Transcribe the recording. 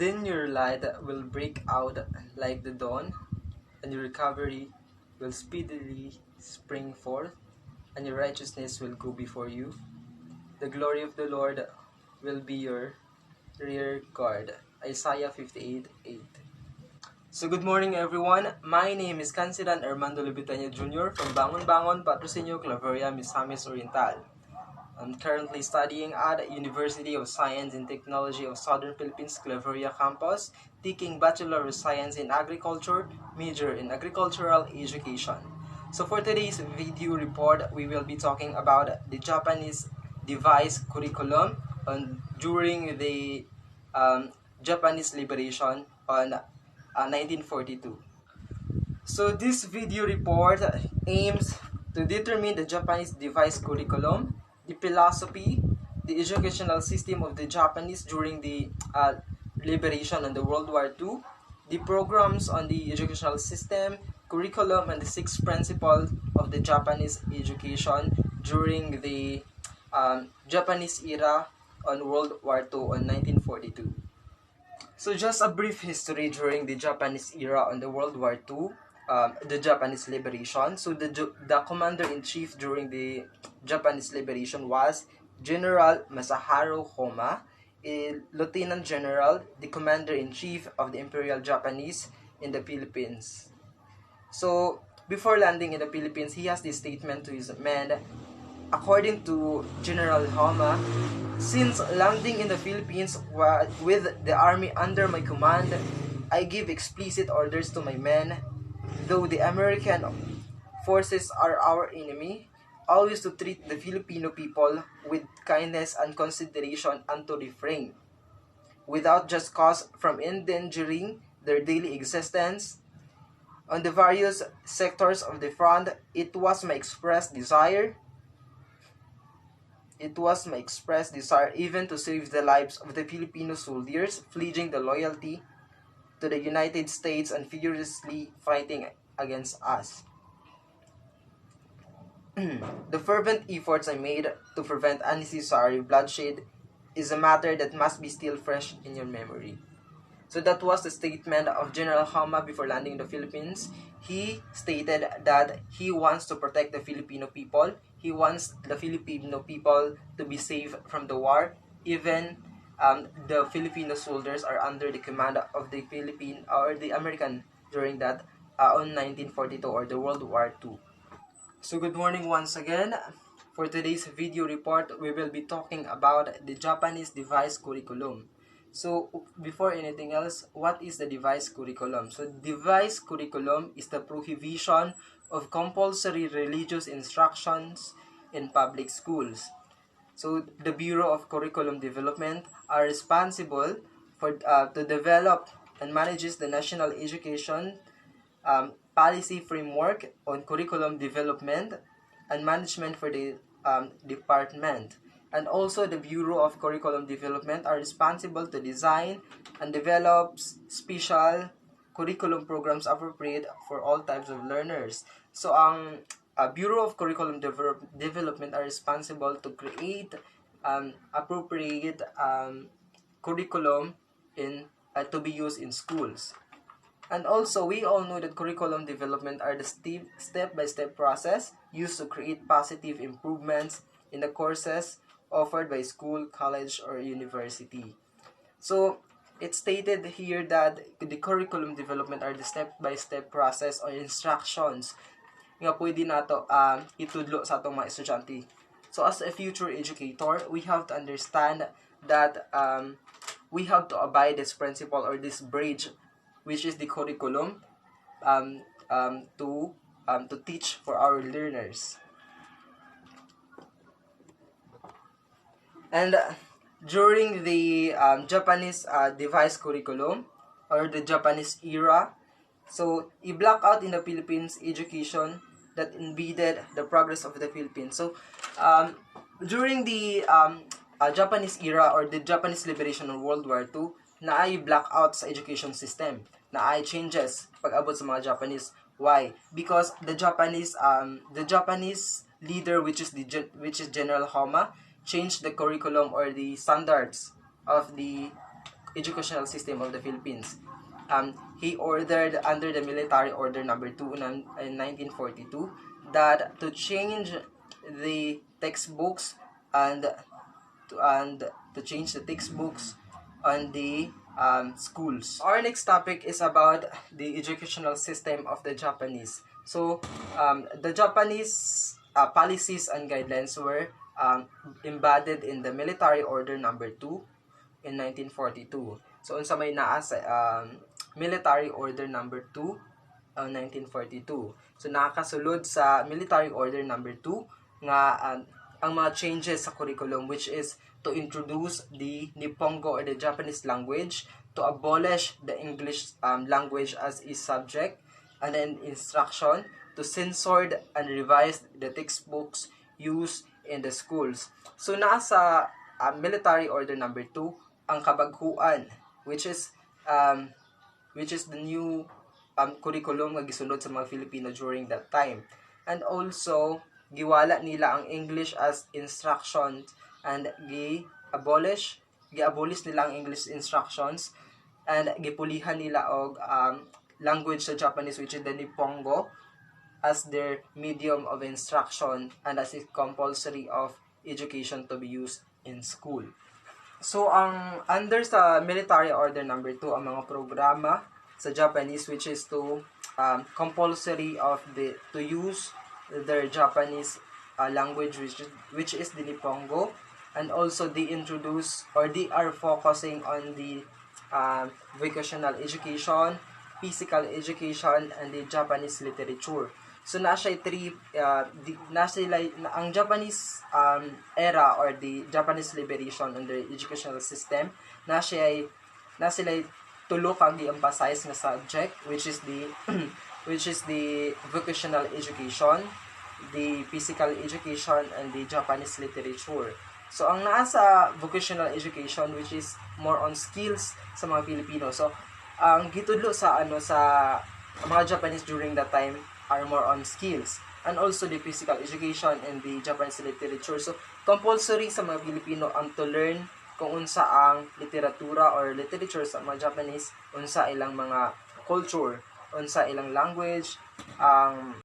Then your light will break out like the dawn, and your recovery will speedily spring forth, and your righteousness will go before you. The glory of the Lord will be your rear guard. Isaiah 58:8. So good morning everyone. My name is Kansidan Armando Lubitania Jr. from Bangon Bangon, Patrocinio, Claveria, Misamis Oriental. I'm currently studying at University of Science and Technology of Southern Philippines, Claveria campus, taking Bachelor of Science in Agriculture, major in Agricultural Education. So for today's video report, we will be talking about the Japanese devised curriculum during the Japanese liberation on 1942. So this video report aims to determine the Japanese devised curriculum, the philosophy, the educational system of the Japanese during the liberation and the World War II, the programs on the educational system, curriculum, and the 6 principles of the Japanese education during the Japanese era on World War II on 1942. So just a brief history during the Japanese era on the World War II, the Japanese liberation. So the commander-in-chief during the Japanese liberation was General Masaharu Homa, a Lieutenant General, the commander-in-chief of the Imperial Japanese in the Philippines. So before landing in the Philippines, he has this statement to his men. According to General Homa, since landing in the Philippines with the army under my command, I give explicit orders to my men, though the American forces are our enemy, always to treat the Filipino people with kindness and consideration and to refrain, without just cause, from endangering their daily existence. On the various sectors of the front, it was my express desire even to save the lives of the Filipino soldiers pledging the loyalty to the United States and furiously fighting against us. The fervent efforts I made to prevent unnecessary bloodshed is a matter that must be still fresh in your memory. So that was the statement of General Hama before landing in the Philippines. He stated that he wants to protect the Filipino people. He wants the Filipino people to be safe from the war. Even the Filipino soldiers are under the command of the Philippine or the American during that on 1942 or the World War II. So good morning once again. For today's video report, we will be talking about the Japanese devised curriculum. So before anything else, what is the devised curriculum? So devised curriculum is the prohibition of compulsory religious instructions in public schools. So the Bureau of Curriculum Development are responsible for to develop and manages the national education policy framework on curriculum development and management for the department. And also the Bureau of Curriculum Development are responsible to design and develop special curriculum programs appropriate for all types of learners. So ang Bureau of Curriculum Development are responsible to create appropriate curriculum to be used in schools. And also, we all know that curriculum development are the step-by-step process used to create positive improvements in the courses offered by school, college, or university. So, it's stated here that the curriculum development are the step-by-step process or instructions nga pwede nato itudlo sa atong mga estudyante. So, as a future educator, we have to understand that we have to abide this principle or this bridge, which is the curriculum, to teach for our learners. And during the Japanese devised curriculum or the Japanese era, so i-block out in the Philippines education that impeded the progress of the Philippines. So during the Japanese era or the Japanese liberation of World War II, naay blackout sa education system, naay changes pag-abot sa mga Japanese. Why? Because the Japanese leader, which is General Homa, changed the curriculum or the standards of the educational system of the Philippines. He ordered under the Military Order Number 2 in 1942 that to change the textbooks and to change the textbooks on the schools. Our next topic is about the educational system of the Japanese. So, the Japanese policies and guidelines were embodied in the Military Order Number 2 in 1942. So, unsa may naa sa Military Order Number 2 ang 1942. So, nakakasulod sa Military Order Number 2 nga ang mga changes sa curriculum, which is to introduce the Nippongo or the Japanese language, to abolish the English language as a subject, and then instruction, to censor and revise the textbooks used in the schools. So, nasa Military Order Number 2 ang kabaghuan, which is the new curriculum nga gisunod sa mga Filipino during that time. And also, giwala nila ang English as instruction and gi-abolish nila ang English instructions and gipulihan nila og language sa Japanese, which is the Nippongo, as their medium of instruction and as a compulsory of education to be used in school. So, ang under sa Military Order Number 2, ang mga programa sa Japanese, which is to compulsory of to use their Japanese language, which is the Nippongo, and also they introduce or they are focusing on the vocational education, physical education, and the Japanese literature. So nasa ang Japanese era or the Japanese liberation under educational system, nasa tulo ka gi-emphasize nga subject, which is the vocational education, the physical education, and the Japanese literature. So, ang nasa vocational education, which is more on skills sa mga Pilipino. So, ang gitudlo sa mga Japanese during that time are more on skills. And also the physical education and the Japanese literature. So, compulsory sa mga Pilipino ang to learn kung unsa ang literatura or literature sa mga Japanese, unsa ilang mga culture, unsa ilang language, ang